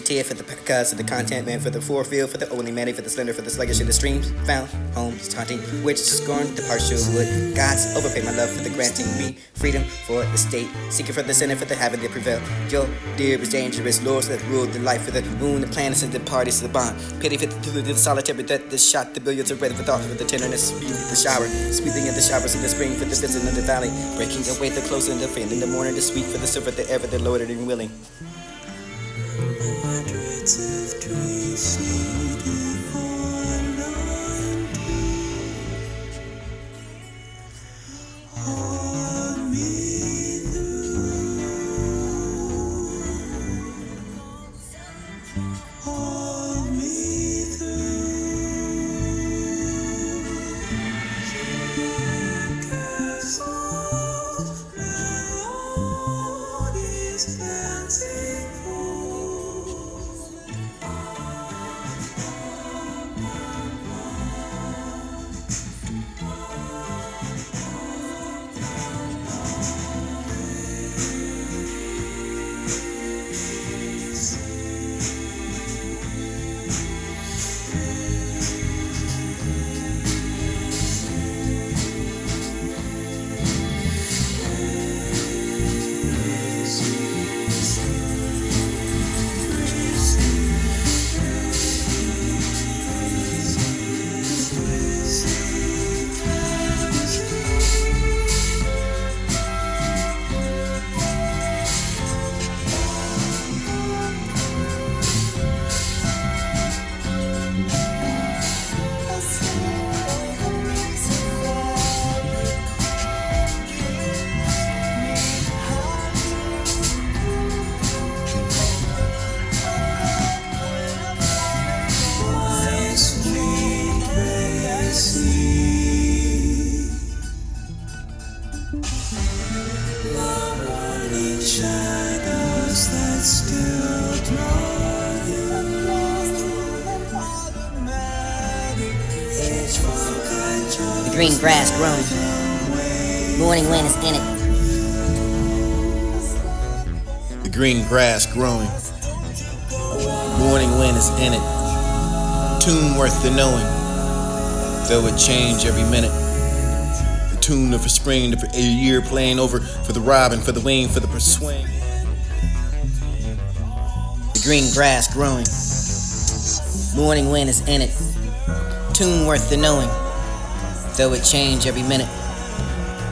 Tear for the cuz, for the content man, for the forefield, for the only man, for the slender, for the sluggish in the streams. Found homes, taunting, which scorn the partial wood. Gods overpay my love for the granting me freedom for the state. Seeking for the sinner, for the having that prevail. Yo, dear is dangerous, lords that rule the life for the moon, the planets, and the parties to the bond. Pity for the solitary that the shot, the billiards are ready for thought, for the tenderness, beauty, the shower. Sweeping in the showers in the spring, for the visit in the valley. Breaking away the close and the faint in the morning, the sweet for the silver, the ever, the loaded and willing. Hundreds of trees shaded for hold me through, hold me through. Castles, melodies, dancing fools. Shadows that still draw you. The green grass growing. Morning wind is in it. The green grass growing. Morning wind is in it. Tune worth the knowing, though it change every minute. The tune of a spring, of a year playing over for the robin, for the wing, for the swing. The green grass growing. Morning wind is in it. Tune worth the knowing, though it change every minute.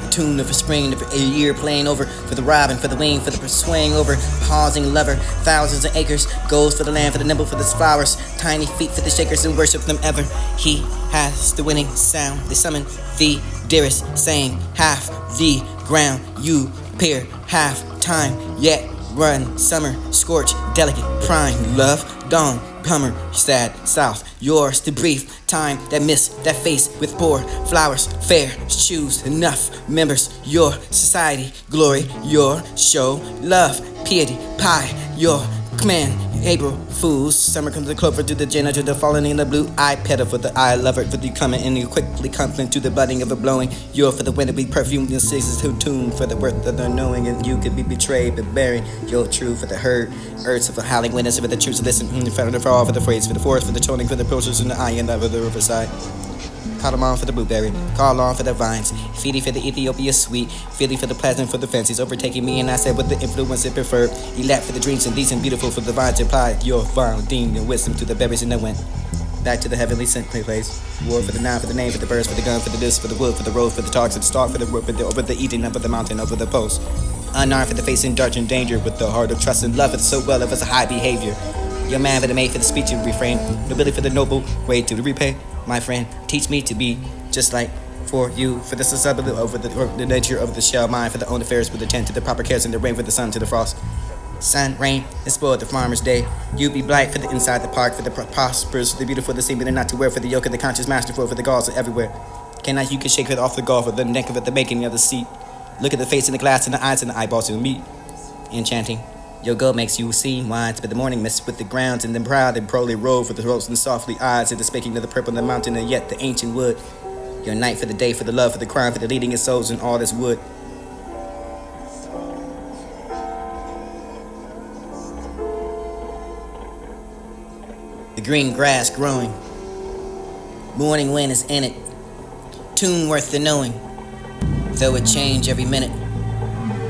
The tune of a spring, of a year playing over for the robin, for the wing, for the swing over, pausing lover, thousands of acres, goes for the land, for the nimble, for the flowers, tiny feet for the shakers and worship them ever. He has the winning sound. They summon the dearest, saying half the ground you appear, half time yet run, summer, scorch, delicate, prime, love, dawn, comer, sad, south, yours to brief time that miss that face with poor flowers, fair, choose enough members, your society, glory, your show, love, piety, pie, your command, April fools, summer comes to clover to the Jenna, to the falling in the blue eye petal for the eye lover, for the coming and you quickly confident to the budding of a blowing, you're for the wind to be perfumed in sixes to tune for the worth of the knowing, and you could be betrayed but bearing your true for the herd, earths of the howling witness for the truth to listen, for the fall, for the phrase, for the forest, for the toning, for the pilchers in the eye and over the riverside. Call them on for the blueberry, call on for the vines, feedy for the Ethiopia sweet, feely for the pleasant, for the fancies overtaking me, and I said with the influence it preferred, elect for the dreams and decent, beautiful for the vines, applied your vile deem and wisdom to the berries, and I went back to the heavenly sent place. War for the nine, for the name, for the birds, for the gun, for the disc, for the wood, for the road, for the talks, for the start, for the rope, over the eating, over the mountain, over the post. Unarmed for the facing dart and danger, with the heart of trust and love, it's so well if it's a high behavior. Your man for the maid, for the speech and refrain, nobility for the noble, way to the repay. My friend, teach me to be just like for you, for the susceptible over the nature of the shell, mine for the own affairs with the tent to the proper cares and the rain for the sun to the frost. Sun, rain, and spoiled the farmer's day. You be blight for the inside the park, for the prosperous, for the beautiful, the seeming and not to wear, for the yoke of the conscious masterful, for the gauze everywhere. Cannot you can shake it off the golf, for the neck of it, the making of the seat. Look at the face in the glass and the eyes and the eyeballs to meet. Enchanting. Your goal makes you see wines, but the morning mist with the grounds, and then proud and proudly roll for the throats and softly eyes, and the speaking of the purple in the mountain, and yet the ancient wood. Your night for the day, for the love, for the crime, for the leading of souls, and all this wood. The green grass growing. Morning wind is in it. Tune worth the knowing, though it change every minute.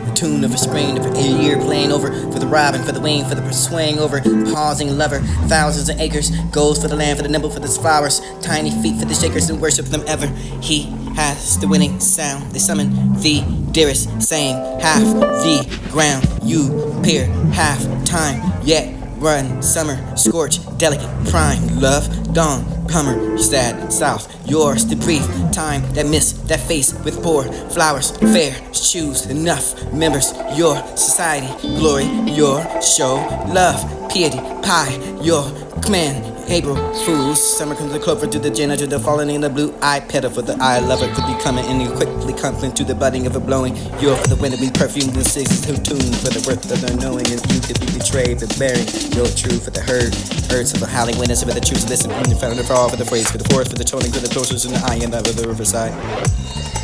The tune of a spring, of a year playing over for the robin, for the wing, for the swaying over, pausing lover, thousands of acres, goes for the land, for the nimble, for the flowers, tiny feet for the shakers and worship them ever. He has the winning sound. They summon the dearest, saying half the ground you peer, half time yet run, summer, scorch, delicate, prime, love, dawn, comer, sad, south, yours to brief, time that miss, that face with poor, flowers, fair, choose, enough, members, your society, glory, your show, love, piety, pie, your command, April fools, summer comes the clover to the jenna, to the falling in the blue-eyed petal for the eye lover to be coming and you quickly coming to the budding of a blowing. You're for the wind to be perfumed in sixes who tune for the worth of their knowing, and you could be betrayed but bearing. You're true for the herd, herds of the howling winds for the truth. Listen, found the fall for the phrase, for the forest, for the toning, for the closures in the eye and of the riverside.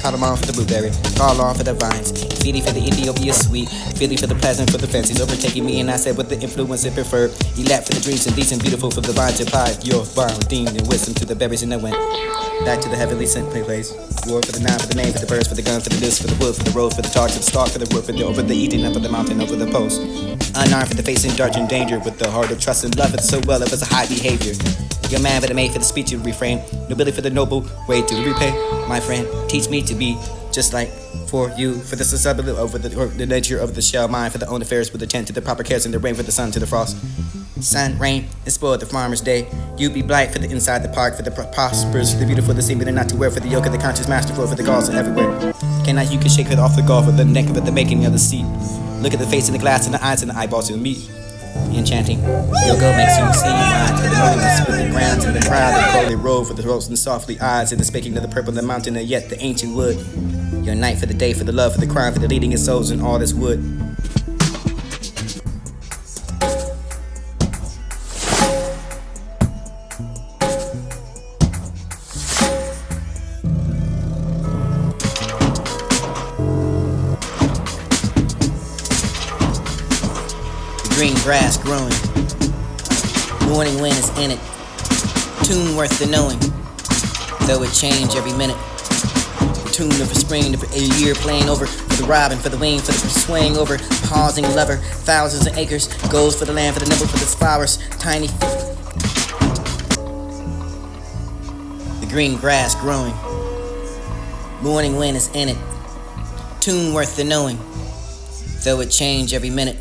Cardamom for the blueberry, call on for the vines, feedy for the Ethiopia sweet, feely for the pleasant, for the fancies, overtaking me, and I said what the influence it preferred. He laughed for the dreams and decent, beautiful for the vines to pipe. Your vine deemed and wisdom to the berries, and I went back to the heavenly sent place. War for the nine, for the name, for the birds, for the gun, for the disc, for the wood, for the road, for the talk, for the stalk, for the wood, for the over the eating up of the mountain, over the post. Unarmed for the facing dark and danger, with the heart of trust and love it so well, it was a high behavior. Your man for the maid, for the speech you refrain, nobility for the noble way to repay. My friend, teach me to be just like for you, for the susceptible over the nature of the shell, mine for the own affairs, with the tent to the proper cares, and the rain for the sun to the frost. Sun, rain, and spoil the farmer's day. You be blight for the inside the park, for the prosperous, the beautiful, the seeming, and not to wear, for the yoke of the conscious masterful, for the gauze and everywhere. Cannot you can shake it off the gall, for the neck of it, the making of the seat. Look at the face in the glass, and the eyes and the eyeballs to meet. Enchanting, your go makes you see minds for the loneliness with the grounds and the crowd and holy road for the rose and softly eyes and the speaking of the purple, the mountain, and yet the ancient wood. Your night for the day, for the love, for the crime, for the leading of souls and all this wood. Green grass growing. Morning wind is in it. Tune worth the knowing, though it change every minute. The tune of a spring, of a year playing over for the robin, for the wing, for the swaying over, pausing lover, thousands of acres, goes for the land, for the nimble, for the flowers, tiny feet. The green grass growing. Morning wind is in it. Tune worth the knowing, though it change every minute.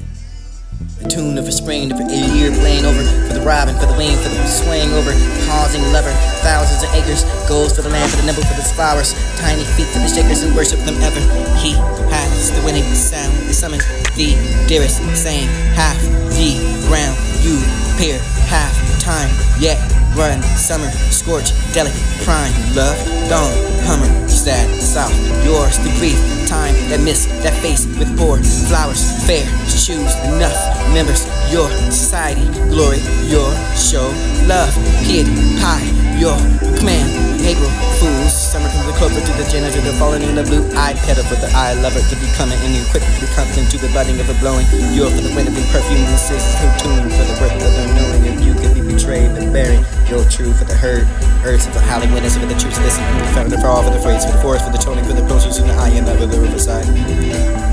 The tune of a spring, of a year playing over for the robin, for the wing, for the swaying over, pausing lover, thousands of acres, goes for the land, for the nimble, for the flowers, tiny feet for the shakers and worship them ever. He has the winning sound. They summon the dearest, saying half the ground you peer, half time yet run, summer, scorch, delicate, prime, love, dawn, hummer, sad, south, yours to grief, time that miss, that face with poor, flowers, fair, choose, enough, members, your society, glory, your show, love, piety, pie, your command, April fools, summer comes the clover to the jenna, to the falling in the blue-eyed petal for the eye lover to be coming and you quickly comes into the budding of a blowing. You're for the wind of the perfume and sixes who tune for the worth of their knowing, and you can be betrayed but buried. You're true for the herd, herds of the howling winds for the truth. Listen, found the fall for the phrase, for the forest, for the toning, for the closures in the eye and of the riverside.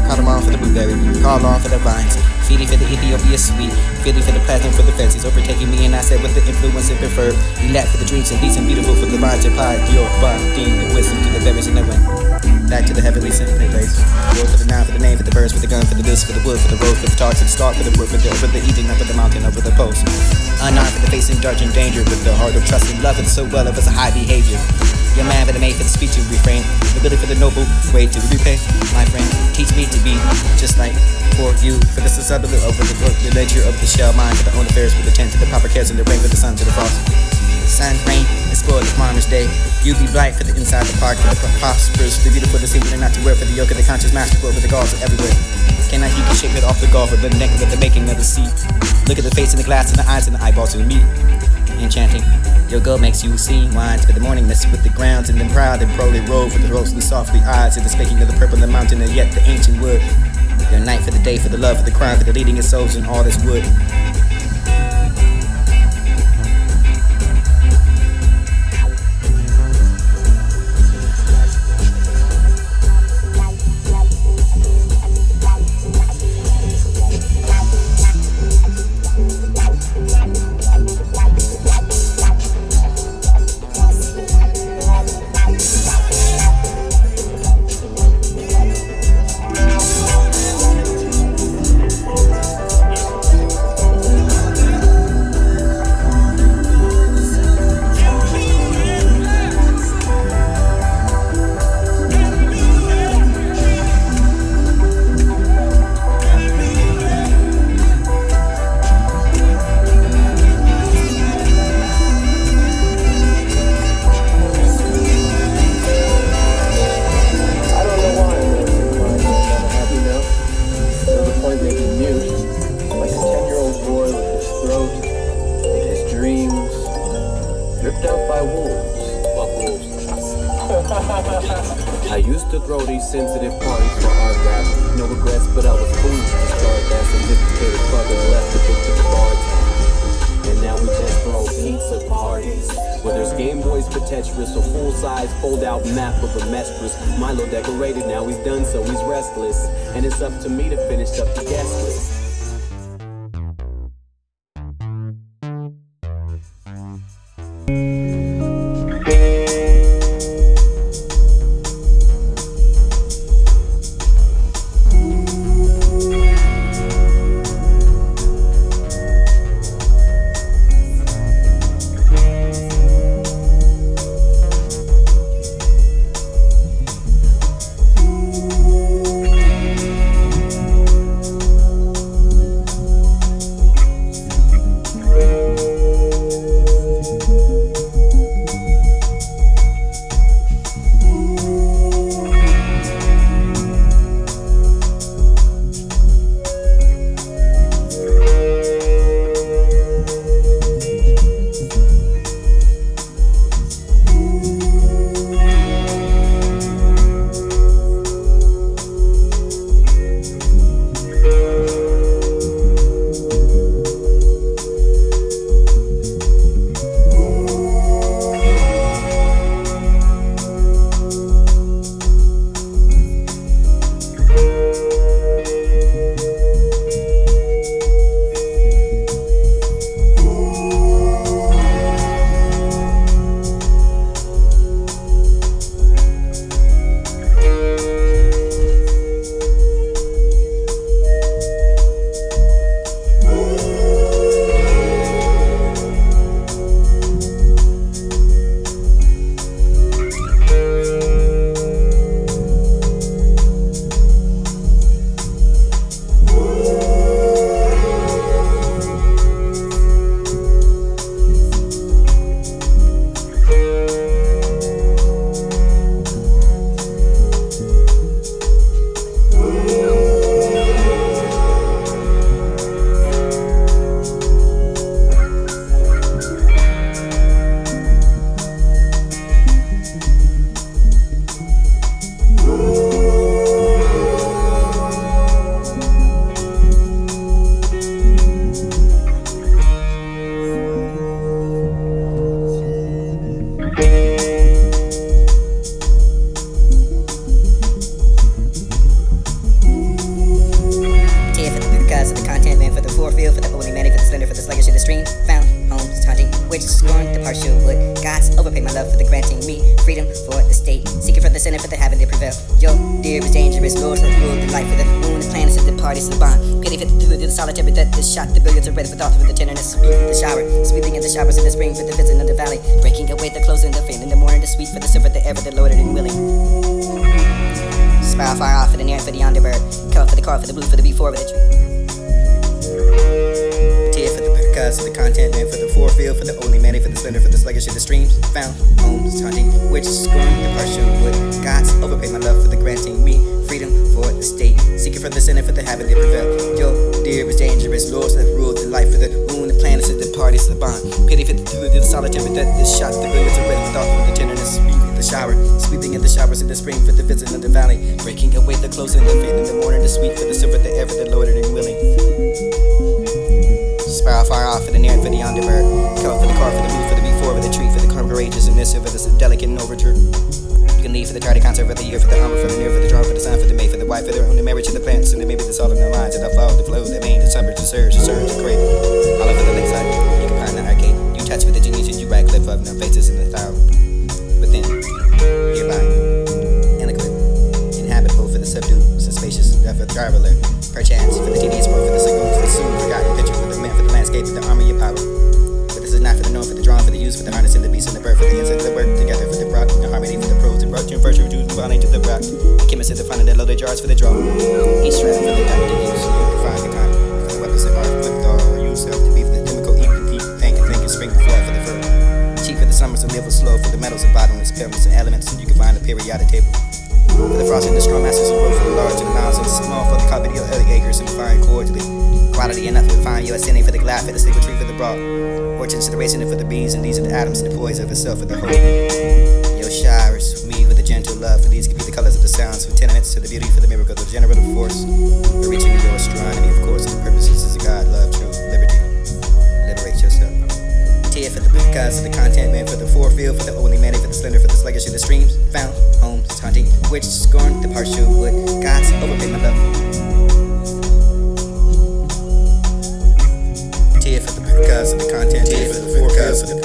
Cardamom for the blueberry, call on for the vines, feedy for the Ethiopia sweet, feely for the pleasant, for the fancies, overtaking me, and I said what the influence it preferred. He laughed for the dreams and decent, beautiful for the vines and pie. Your fire, deemed and wisdom to the berries, and I went back to the heavenly sent place. War for the nine, for the name, for the birds, for the gun, for the disc, for the wood, for the road, for the talk, for the stalk, for the wood, for the over the eating up of the mountain, over the post. Unarmed for the facing dark and danger, with the heart of trust and love it so well, it was a high behavior. Your man for the maid, for the speech you refrain, nobility for the noble way to repay. My friend, teach me to be just like for you, for the susceptible over the nature of the shell, mine for the own affairs, with the tent to the proper cares, and the rain for the sun to the frost. Sun, rain, and spoil the farmer's day. You be blight for the inside the park, for the prosperous, the beautiful, the seeming, and not to wear, for the yoke of the conscious masterful, for the gauze everywhere. Cannot you can shake it off the gall, for the neck of it, the making of the seat. Look at the face in the glass, and the eyes and the eyeballs to meet. Enchanting, your go makes you see wines for the morning mist with the grounds, and then proud and proudly roll for the rose and softly eyes, and the speaking of the purple, the mountain, and yet the ancient wood. Your night for the day, for the love, for the crime, for the leading of souls, and all this wood. to throw these sensitive parties for art rap. No regrets, but I was foolish to start that sophisticated fucker left the big to the bar tab. And now we just throw pizza parties, where there's Game Boys for Tetris, a full-size fold-out map of a mistress. Milo decorated, now he's done, so he's restless, and it's up to me to finish up the guest list. partial wood. Gods overpay my love for the granting me freedom for the state, seeking for the sinner for the having to prevail. Yo, dear was dangerous, lords that ruled the life of the moon, the planets, the parties, the bond. Pity fit through the solitary death, the shot, the billiards are ready for thought with the tenderness, the shower, sweeping in the showers in the spring for the visit of the valley, breaking away the close and the fin in the morning, the sweet for the silver, the ever, the loaded and willing. Spiral far off for the near for the underbird, color for the car, for the blue, for the before, for the tree. For the content man, for the forefield, for the only man, for the slender, for the sluggish in the streams, found homes, taunting, which scorn the partial wood. Gods overpay my love for the granting me freedom for the state, seeking for the sinner, for the having they prevail. Yo, dear was dangerous, lords that ruled the life of the moon, the planets, the parties, the bond. Pity for the solitary death, the shot, the billiards are ready with thought with the tenderness, sweeping the shower, sweeping in the showers in the spring for the visit of the valley, breaking away the close and the fin in the morning, the sweet for the silver, the ever, the loaded and willing. Spiral far off for the near, for the underbird, color for the car, for the blue, for the before, for the tree, for the courageous, and this, for the delicate and overture. You can leave for the tardy concert, for the year, for the armor, for the near, for the draw, for the sun, for the mate, for the wife, for the own, the marriage, to the plants, and the maybe that's all in the lines, and the flow, the flow, the vein, the summer, the surge, the great. All over the lakeside, you can find the arcade. You touch with the genius, you rag clip of no faces in the thou. Within, hereby, in a clip, inhabitable for the subdued, so spacious, for the traveler, perchance, for the tedious work, for the signals, the soon forgotten picture, for the man, for the landscape, for the armor, your power. But this is not for the known, for the drawn, for the use, for the harness, and the beast, and the bird, for the insect, the work together, for the rock, the harmony, for the prose, and virtue, to falling to the rock. The chemist at the front of the loaded jars for the draw. Each strap for the diamond to use, you can find the kind, for the weapons that are with all yourself to be for the chemical, eat, repeat, think, and spring the flood for the fur. Cheap for the summers and live slow, for the metals and bottomless pebbles and elements, you can find the periodic table. For the frost and the straw masters, and road for the large and the mounds and the small, for the carpet, the early acres, and the fine cordially. Quality enough to find you ascending for the glad, for the sleeper tree, for the broad. Orchards to the racing, and for the bees, and these are the atoms and the poise of itself for the whole. Yo, showers, me with the gender. gentle love. For these could be the colors of the sounds, from tenements to the beauty, for the miracle, the generative force. For reaching your astronomy, of course, the purposes is God, love, truth, liberty. Liberate yourself. Tear for the cause of the content, man for the forefield, for the only man, for the slender, for the sluggish in the streams. Found, homes, taunting, which scorn, the partial wood. God's overpay my love. Tear for the cause of the content, tear for the forecast of the.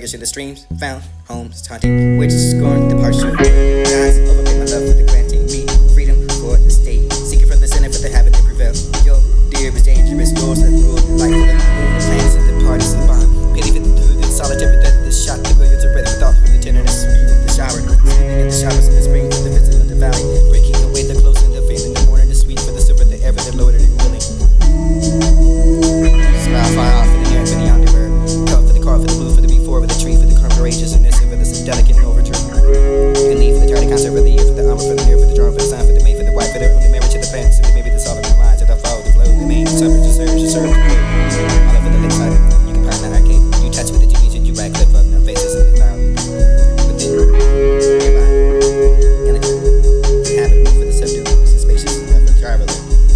In the streams, found homes, taunting, which scorn the partial. God's overpay my love for the granting me freedom for the state, seeking from the center for the habit to prevail. Yo, dear is dangerous, laws that rule the life of the moon, the planets and the parties of the bond. Pity for the dude, the solitary death, the shot, the billiards are ready for thought for the tenderness, the shower, sleeping in the showers in the spring for the visit of the valley, breaking away the close and the vein in the morning, the sweet for the silver, the ever, the loaded and willing. Smile far off in the air for the underbird, cut for the car for the blue for the before for the tree for the courageous and this for this delicate overture. You can leave for the tardy concert for the ear for the armor for the mirror for the drum for the sign for the maid for the wife for the marriage to the fence and maybe the solid of the mind to the flow, the flow, the main summer to serve, to serve, all over the lakeside. You can find that arcade. You touch with the genius and you back clip up no faces in the cloud. But then, nearby, elegant, habit move for the subdue, suspicious for the traveler,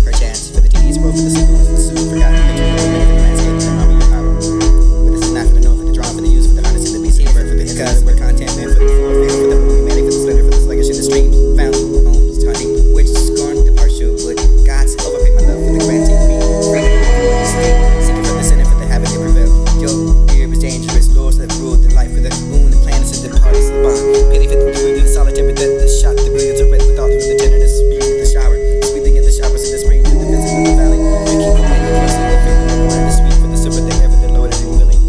perchance for the tedious bro for the saloons, the soon forgotten picture for the landscape, the army of power. But this is not for the known, for the drawn, for the use, for the harness in the BC, for the because we're content man for the forefield, for the only man, for the slender, for the sluggish in the streams, found homes, taunting, which scorn the partial wood. God's overpay my love for the granting me freedom for the state, seeking from the center for the habit to prevail. Yo, dear is dangerous, laws that rule the life for the moon, the planets and the parties, the bond. Pity for the dude, the solitary death, the shot, the billiards are red with thought for the tenderness, the shower, sweeping in the showers in the spring for the visit of the valley, breaking away the close and the fin in the morning, the sweet for the silver, the ever, the loaded and willing.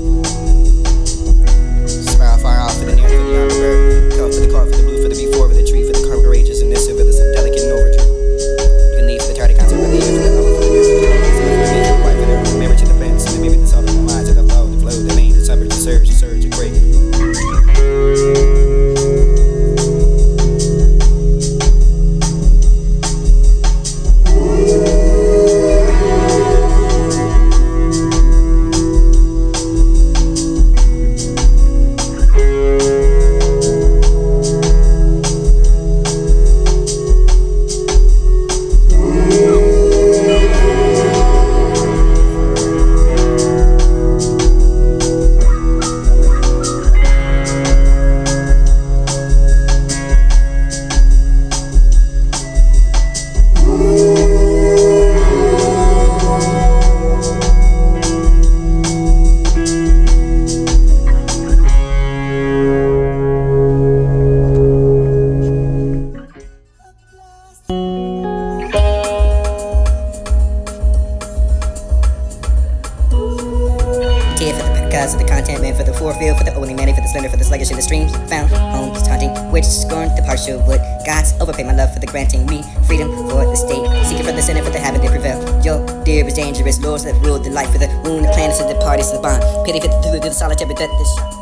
Spiral far off for the near for the underbird, cut for the car for the blue for the before for the tree for the courageous and this for the delicate and overture. You can leave for the tardy concert for the ear for the upper for the mirror for the drum for the sign for the maid for the wife for the marriage to the fence and maybe the solid of the mind to the flow, the main, the summer, the surge, the great. Cause of the content, man for the forefield, for the only man, for the slender, for the sluggish in the streams, found homes, taunting, which scorn the partial wood. God's overpay my love for the granting me freedom for the state, seeking from the center for the habit to prevail. Yo, dear is dangerous, laws that rule the life for the moon, the planets and the parties of the bond. Pity for the solitary death, the shot.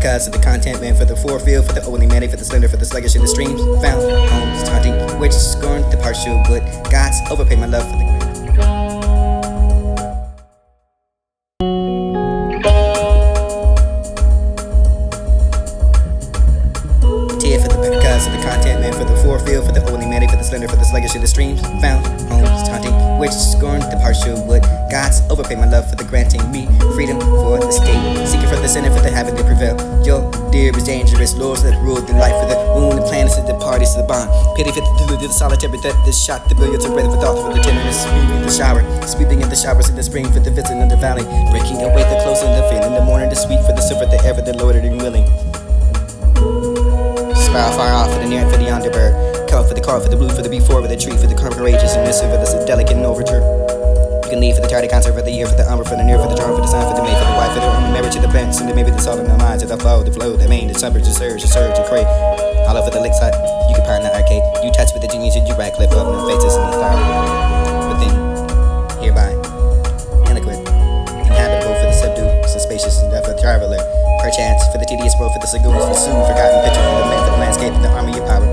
Cause of the content, man for the forefield, for the only man, for the slender, for the sluggish in the streams, found homes, taunting, which scorn the partial wood. God's overpay my love for the tear for the cause of the content, man for the forefield, for the only man, for the slender, for the sluggish in the streams, found homes, taunting, which scorn the partial wood. God's overpay my love for the granting me freedom for the state, seeking from the center for the habit to prevail. Yo, dear is dangerous, laws that rule the life for the moon, the planets and the parties of the bond. Pity for the solitary death, the shot, the billiards are ready for thought for the tenderness, sweeping the shower, sweeping in the showers in the spring for the visit of the valley, breaking away the close and the fin in the morning, the sweet for the silver, the ever, the loaded and willing. Spiral far off for the near for the underbird, cut for the car for the blue for the before for the tree for the courageous and this for the delicate and overture. You can leave for the tardy concert for the year, for the umber, for the near, for the charm, for the sun, for the mate, for the wife, for the room, the marriage, to the plants, and maybe the salt in the minds, to the flow, the main, the suburbs, the surge, the crate. All over the lake side, you can pound the arcade. You touch with the genius, you rack, lift up, no faces in the star. Within, hereby, eloquent, inhabitable for the subdued, so spacious and for the traveler. Perchance, for the tedious road, for the lagoons, for soon forgotten picture, for the man, for the landscape, and the army of power.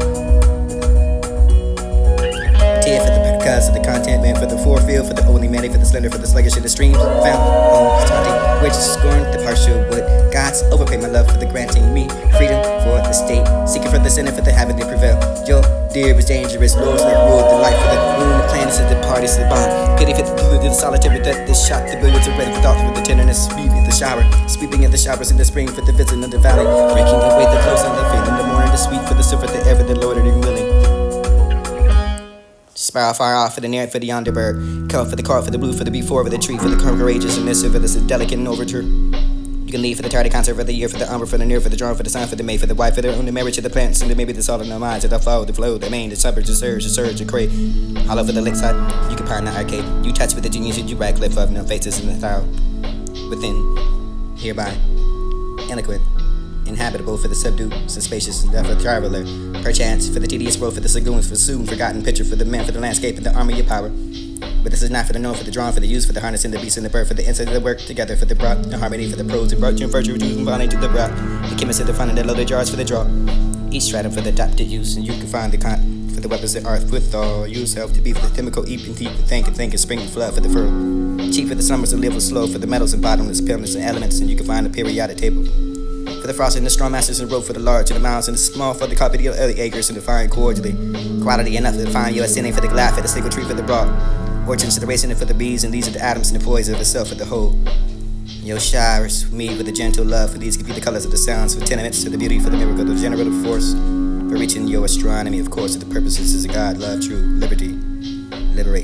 Tear for the cuz of the content man, for the forefield, for the only manic, for the slender, for the sluggish of the streams. Found, home, starting, which scorned the partial wood. Gods overpay my love for the granting me freedom for the state, seeking for the sinner, for the having to prevail. Your dear was dangerous, lords that ruled the life for the moon, the planets, and the parties, the bond. Pity for the solitary death, the shot, the billiards are ready for thoughts, with the tenderness, sweeping the shower, sweeping in the showers in the spring, for the visit of the valley, breaking away the close and the feeling, the morning, the sweet, for the silver, the ever, the Lord, and willing. Spiral far off for the near, for the underbird. Come for the car, for the blue, for the before, for the tree, for the courageous, and this, for this delicate and overture. You can leave for the tardy concert for the year, for the umber, for the near, for the drawn, for the sun, for the mate, for the wife, for the own, the marriage, to the plants, and maybe the salt in the minds, to the flow, the main, the suburbs, the surge, the crate. All over the lakeside, you can pound the arcade. You touch with the genius, you rack, lift up, no faces in the style. Within, hereby, eloquent, inhabitable for the subdued, so spacious and for the traveler. Perchance, for the tedious road, for the lagoons, for soon forgotten picture, for the man, for the landscape, and the army of power. But this is not for the known, for the drawn, for the use, for the harness and the beast and the bird, for the insight of the work together, for the brought, the harmony, for the prose, the virtue, reduce and bonding to the brow. The chemist of the fun and the loaded jars for the draw. Each stratum for the adapted use, and you can find the for the weapons of earth with all use help to be for the chemical, eat and deep and think and spring and flood for the fur. Cheap for the summers and live with slow, for the metals and bottomless pillars and elements, and you can find the periodic table. For the frost and the strong masters and rope, for the large and the mounds and the small, for the carpet of early acres and the fine cordially. Quality enough to define your ascending, for the glad, for the single tree, for the broad. Orchards to the racing and for the bees, and these are the atoms and the poise of the self of the whole. Your showers me with a gentle love, for these give you the colors of the sounds, for tenements to the beauty, for the miracle, the generative force, for reaching your astronomy, of course, to the purposes of God, love, true, liberty, liberate.